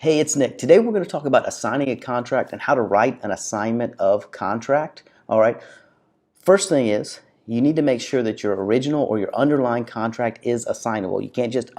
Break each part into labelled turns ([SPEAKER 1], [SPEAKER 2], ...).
[SPEAKER 1] Hey, it's Nick. Today we're going to talk about assigning a contract and how to write an assignment of contract. All right. First thing is you need to make sure that your original or your underlying contract is assignable. You can't just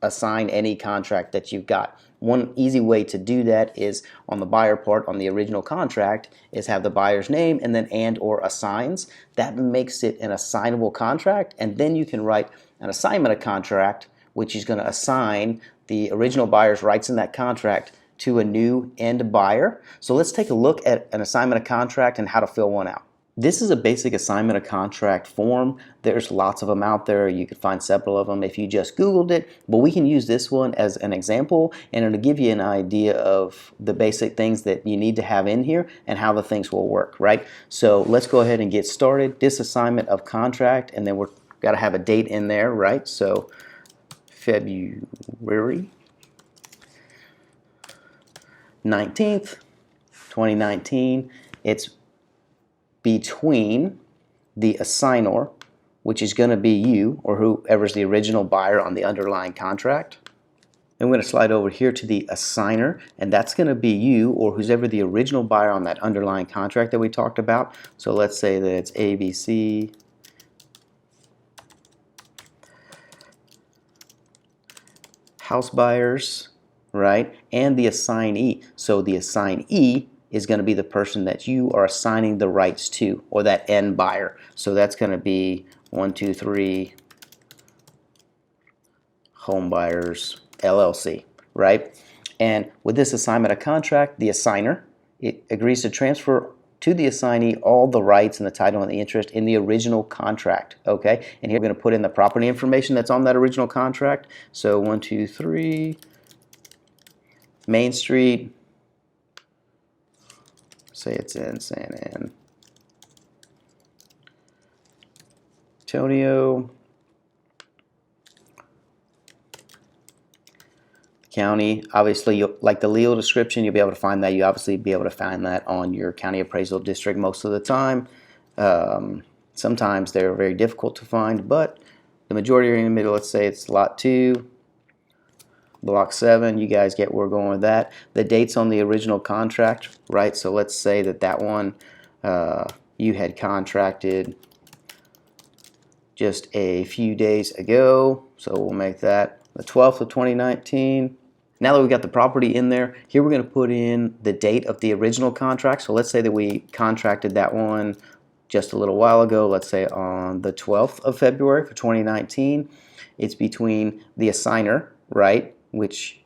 [SPEAKER 1] assign any contract that you've got. One easy way to do that is on the buyer part on the original contract is have the buyer's name and then and or assigns. That makes it an assignable contract, and then you can write an assignment of contract which is going to assign the original buyer's rights in that contract to a new end buyer. So let's take a look at an assignment of contract and how to fill one out. This is a basic assignment of contract form. There's lots of them out there. You could find several of them if you just Googled it, but we can use this one as an example, and it'll give you an idea of the basic things that you need to have in here and how the things will work, right? So let's go ahead and get started. This assignment of contract, and then we're got to have a date in there, right? So February 19th, 2019. It's between the assigner, which is going to be you or whoever's the original buyer on the underlying contract. And we're going to slide over here to the assigner, and that's going to be you or who's ever the original buyer on that underlying contract that we talked about. So let's say that it's ABC house buyers, right? And the assignee. So the assignee is going to be the person that you are assigning the rights to, or that end buyer. So that's going to be 1, 2, 3 Home Buyers LLC, right? And with this assignment of contract, the assigner, it agrees to transfer to the assignee all the rights and the title and the interest in the original contract, okay? And here we're going to put in the property information that's on that original contract. So 1, 2, 3 Main Street, say it's in San Antonio County. Obviously, like the legal description, you'll be able to find that. You obviously be able to find that on your county appraisal district most of the time. Sometimes they're very difficult to find, but the majority are in the middle. Let's say it's lot 2, block 7. You guys get where we're going with that. The dates on the original contract, right? So let's say that one you had contracted just a few days ago. So we'll make that the 12th of 2019. Now that we've got the property in there, here we're going to put in the date of the original contract. So let's say that we contracted that one just a little while ago, let's say on the 12th of February for 2019. It's between the assigner, right, which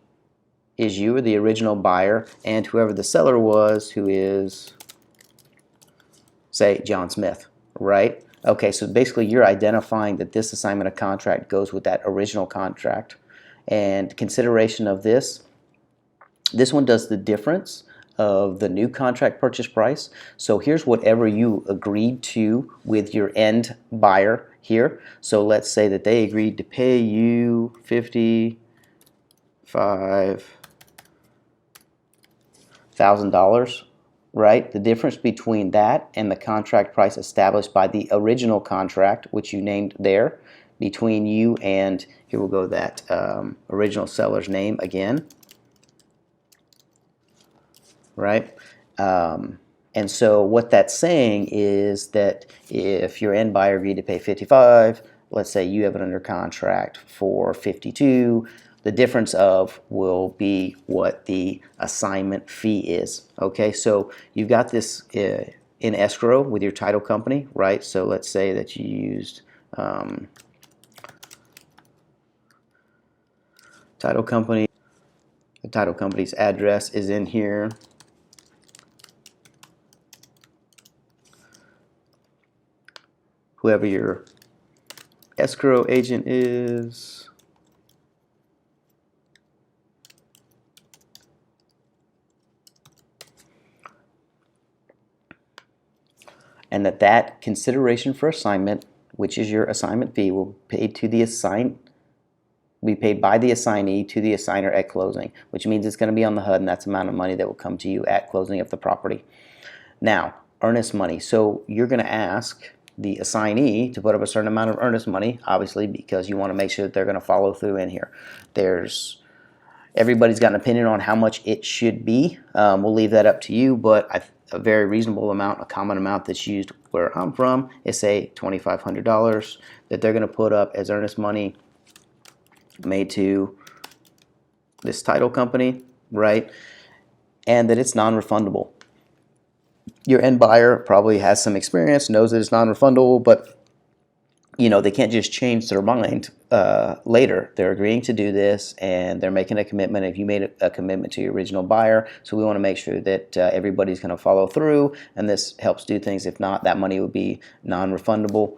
[SPEAKER 1] is you or the original buyer, and whoever the seller was, who is, say, John Smith, right? Okay, so basically you're identifying that this assignment of contract goes with that original contract. And consideration of this one does the difference of the new contract purchase price. So here's whatever you agreed to with your end buyer here. So let's say that they agreed to pay you $55,000, right? The difference between that and the contract price established by the original contract, which you named there, between you and, here we'll go that original seller's name again, right? And so what that's saying is that if your end buyer agreed to pay 55, let's say you have it under contract for 52, the difference of will be what the assignment fee is. Okay, so you've got this in escrow with your title company, right? So let's say that you used title company. The title company's address is in here. Whoever your escrow agent is. And that consideration for assignment, which is your assignment fee, will be paid by the assignee to the assigner at closing, which means it's going to be on the HUD, and that's the amount of money that will come to you at closing of the property. Now, earnest money. So you're going to ask the assignee to put up a certain amount of earnest money, obviously, because you want to make sure that they're going to follow through in here. There's Everybody's got an opinion on how much it should be. We'll leave that up to you, but a very reasonable amount, a common amount that's used where I'm from is, say, $2,500 that they're going to put up as earnest money made to this title company, right? And that it's non-refundable. Your end buyer probably has some experience, knows that it's non-refundable, but they can't just change their mind later. They're agreeing to do this, and they're making a commitment. If you made a commitment to your original buyer, so we want to make sure that everybody's going to follow through, and this helps do things. If not, that money would be non-refundable.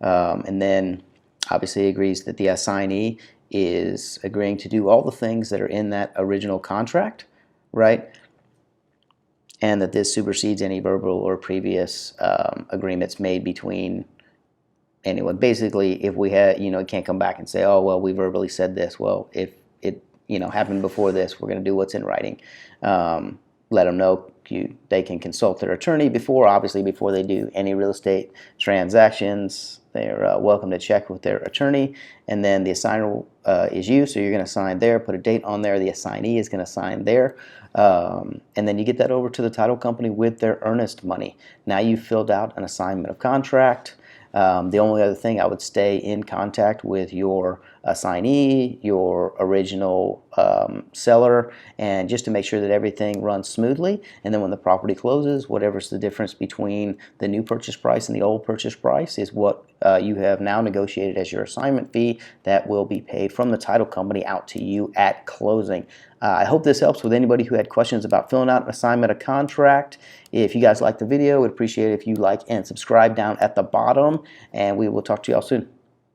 [SPEAKER 1] And then obviously agrees that the assignee is agreeing to do all the things that are in that original contract, right? And that this supersedes any verbal or previous agreements made between anyone. Basically, if we had, it can't come back and say, oh, well, we verbally said this. Well, if it, happened before this, we're going to do what's in writing. Let them know they can consult their attorney before they do any real estate transactions. They're welcome to check with their attorney. And then the assigner is you, so you're going to sign there, put a date on there. The assignee is going to sign there. And then you get that over to the title company with their earnest money. Now you've filled out an assignment of contract. The only other thing, I would stay in contact with your assignee, your original seller, and just to make sure that everything runs smoothly. And then when the property closes, whatever's the difference between the new purchase price and the old purchase price is what you have now negotiated as your assignment fee that will be paid from the title company out to you at closing. I hope this helps with anybody who had questions about filling out an assignment of contract. If you guys like the video, we'd appreciate it if you like and subscribe down at the bottom, and we will talk to you all soon.